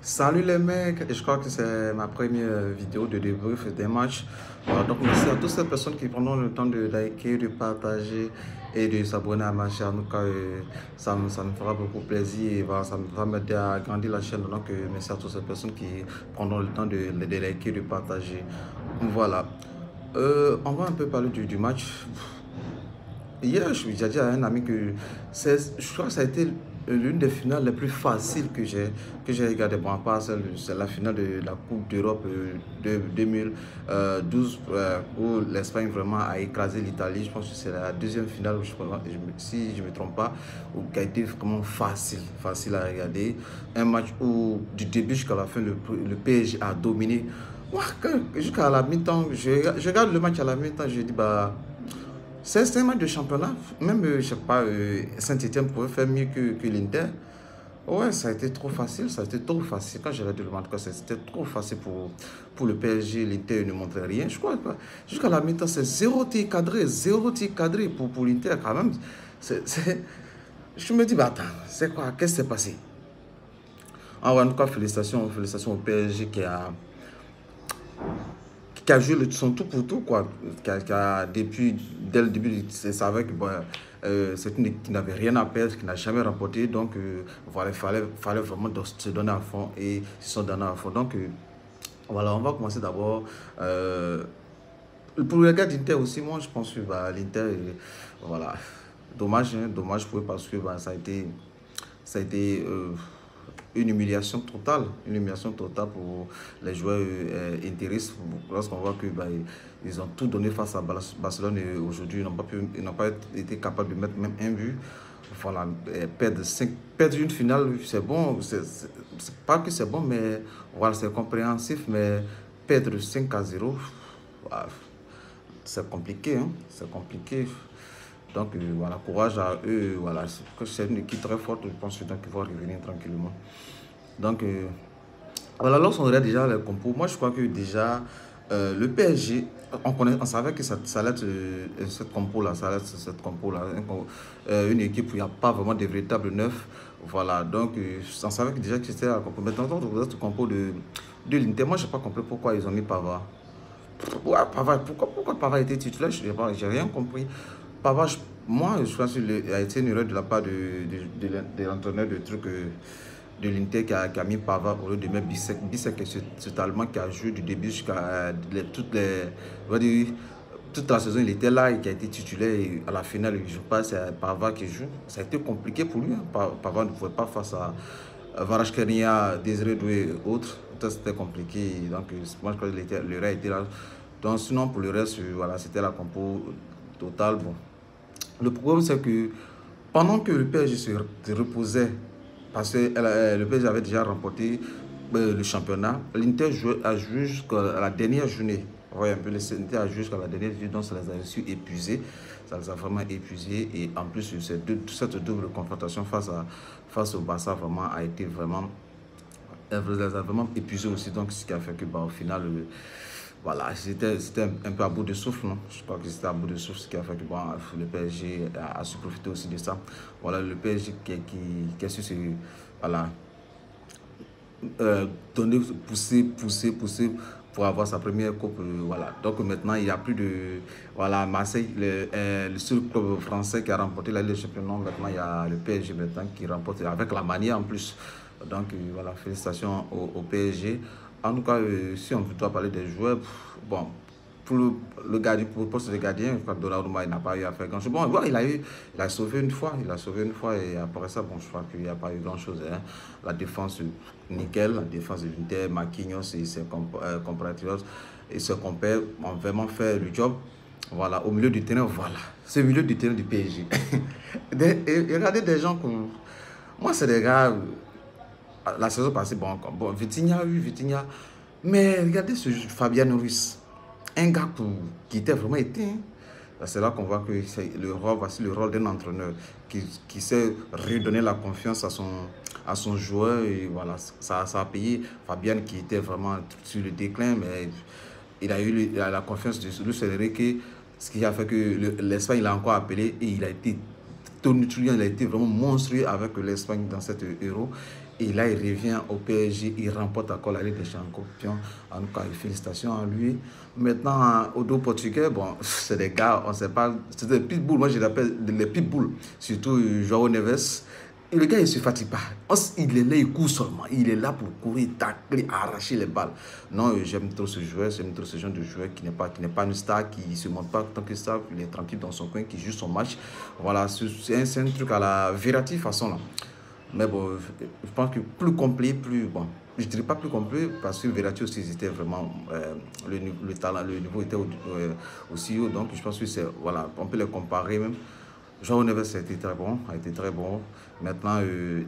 Salut les mecs, je crois que c'est ma première vidéo de débrief des matchs. Voilà, donc merci à toutes ces personnes qui prendront le temps de liker, de partager et de s'abonner à ma chaîne. En tout cas, ça me fera beaucoup plaisir et voilà, ça va m'aider à grandir la chaîne. Donc merci à toutes ces personnes qui prendront le temps de liker, de partager. Voilà. On va un peu parler du match. Hier, j'ai dit à un ami que je crois que ça a été l'une des finales les plus faciles que j'ai regardé. Bon, à part celle, c'est la finale de la Coupe d'Europe de 2012 où l'Espagne vraiment a écrasé l'Italie. Je pense que c'est la deuxième finale, si je ne me trompe pas, qui a été vraiment facile à regarder. Un match où du début jusqu'à la fin, le PSG a dominé. Moi, jusqu'à la mi-temps, je regarde le match à la mi-temps, je dis, bah. C'est un match de championnat. Même, je sais pas, Saint-Etienne pouvait faire mieux que l'Inter. Ouais, ça a été trop facile. Ça a été trop facile. Quand j'ai regardé le match, c'était trop facile pour le PSG. L'Inter ne montrait rien. Je crois pas. Jusqu'à la mi-temps, c'est zéro tir cadré pour l'Inter quand même. Je me dis, bah attends, c'est quoi? Qu'est-ce qui s'est passé? Ah ouais, en tout cas, félicitations au PSG qui a joué son tout pour tout, quoi. Dès le début, c'est savait que bon, c'est une équipe qui n'avait rien à perdre, qui n'a jamais remporté. Donc, voilà, il fallait vraiment se donner à fond et ils se sont donnés à fond. Donc, voilà, on va commencer d'abord. Pour le gars d'Inter aussi, moi, je pense que bah, l'Inter, voilà, dommage, hein, dommage pour eux parce que bah, ça a été une humiliation totale pour les joueurs intéristes lorsqu'on voit que bah, ils ont tout donné face à Barcelone et aujourd'hui ils n'ont pas été capables de mettre même un but. Voilà, perdre une finale, c'est bon, c'est pas que c'est bon, mais voilà, c'est compréhensif, mais perdre 5-0, voilà, c'est compliqué, hein, c'est compliqué. Donc voilà, courage à eux. Voilà, c'est une équipe très forte. Je pense qu'ils vont revenir tranquillement. Donc voilà, lorsqu'on regarde déjà les compos, moi je crois que déjà le PSG, on savait que ça allait être cette compo-là, ça allait être cette compo-là, une équipe où il n'y a pas vraiment de véritables neufs. Voilà, donc on savait que déjà que c'était la compo. Maintenant, on regarde cette compo de l'Inter. Moi, je n'ai pas compris pourquoi ils ont mis Pavard. Ouais, Pavard, pourquoi Pavard était titulaire? Je n'ai j'ai rien compris. Pavard, moi, je pense qu'il a été une erreur de la part de l'entraîneur de truc de l'Inter qui a mis Pavard au lieu de mettre Bissek. Bissek est cet Allemand qui a joué du début jusqu'à on va dire, toute la saison. Il était là et qui a été titulaire. Et à la finale, il ne joue pas. C'est Pavard qui joue. Ça a été compliqué pour lui, hein. Pavard ne pouvait pas face à Kvaratskhelia, Désiré Doué et autres. C'était compliqué. Donc, moi, je crois que le reste était là. Donc, sinon, pour le reste, voilà, c'était la compo totale. Bon. Le problème, c'est que pendant que le PSG se reposait, parce que le PSG avait déjà remporté le championnat, l'Inter a joué jusqu'à la dernière journée. Ouais, un peu, l'Inter a joué jusqu'à la dernière journée, donc ça les a reçus épuisés. Ça les a vraiment épuisés. Et en plus, cette double confrontation face au Barça vraiment a été vraiment, elle les a vraiment épuisés aussi. Donc, ce qui a fait que, bah, au final, voilà, c'était un peu à bout de souffle, non? Je crois que c'était à bout de souffle, ce qui a fait que bon, le PSG a su profiter aussi de ça. Voilà, le PSG qui a su se, voilà, donner, pousser pour avoir sa première coupe. Voilà. Donc maintenant, il n'y a plus de. Voilà, Marseille, le seul club français qui a remporté la Ligue des Champions. Maintenant, il y a le PSG maintenant qui remporte avec la manière en plus. Donc voilà, félicitations au PSG. En tout cas, si on doit parler des joueurs, bon, pour pour le poste de gardien, Donnarumma, il n'a pas eu à faire grand-chose. Bon, il a sauvé une fois, et après ça, bon, je crois qu'il n'y a pas eu grand-chose, hein. La défense, nickel, la défense de l'Inter, Marquinhos et ses compatriotes et ses compères ont vraiment fait le job. Voilà, au milieu du terrain, voilà, c'est le milieu du terrain du PSG. Et regardez des gens comme. Moi, c'est des gars. La saison passée, bon, Vitinha, oui, Vitinha. Mais regardez Fabian Ruiz, un gars qui était vraiment éteint. C'est là qu'on voit que c'est voici le rôle d'un entraîneur qui sait redonner la confiance à son joueur. Et voilà, ça a payé. Fabian qui était vraiment sur le déclin, mais il a la confiance de Luis Enrique, ce qui a fait que l'Espagne l'a encore appelé et il a été tonitruant, il a été vraiment monstrueux avec l'Espagne dans cette Euro. Et là, il revient au PSG, il remporte encore la Ligue des Champions. En tout cas, félicitations à lui. Maintenant, au dos portugais, bon, c'est des gars, on ne sait pas, c'est des pitbulls. Moi, je les appelle les pitbulls. Surtout João Neves. Et le gars, il ne se fatigue pas. Il est là, il court seulement. Il est là pour courir, tacler, arracher les balles. Non, j'aime trop ce joueur, j'aime trop ce genre de joueur qui n'est pas une star, qui ne se montre pas tant que ça, il est tranquille dans son coin, qui joue son match. Voilà, c'est un truc à la Verratti façon là. Mais bon, je pense que plus complet, plus bon. Je ne dirais pas plus complet parce que Verratti aussi, c'était vraiment le talent, le niveau était aussi haut. Donc je pense que c'est, voilà, on peut les comparer même. João Neves a été très bon, Maintenant,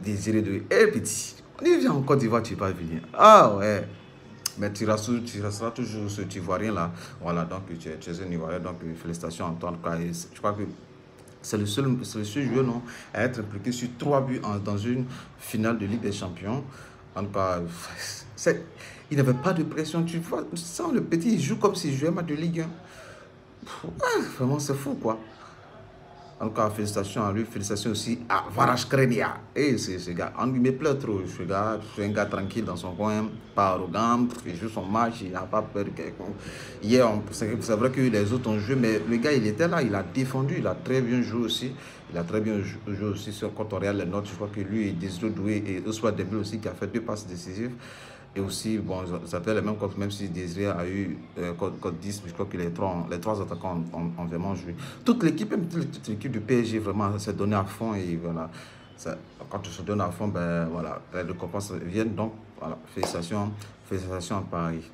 Désiré de petit. On y vient en Côte d'Ivoire, tu ne vas pas venir. Ah ouais. Mais tu resteras toujours ce Ivoirien là. Voilà, donc tu es un Ivoirien. Donc félicitations en toi. Je crois que c'est le seul joueur non, à être impliqué sur 3 buts dans une finale de Ligue des Champions. En tout cas, il n'avait pas de pression. Tu vois, sans le petit, il joue comme s'il jouait un match de Ligue 1. Ouais, vraiment, c'est fou quoi. En tout cas, félicitations à lui, félicitations aussi à Kvaratskhelia. Et c'est ce gars, on lui met plein trop. C'est un gars tranquille dans son coin, pas arrogant, il joue son match, il n'a pas peur de quelqu'un. Hier, c'est vrai que les autres ont joué, mais le gars, il était là, il a défendu, il a très bien joué aussi. Il a très bien joué aussi sur contre Real les notes. Je crois que lui et Désiré Doué et Ousmane Dembélé aussi qui a fait 2 passes décisives. Et aussi, bon, ça fait les mêmes comptes, même si Désiré a eu code 10, mais je crois que les trois attaquants ont vraiment joué. Toute l'équipe du PSG, vraiment, s'est donnée à fond. Et voilà, quand tu se donnes à fond, ben voilà, les récompenses viennent. Donc, voilà, félicitations à Paris.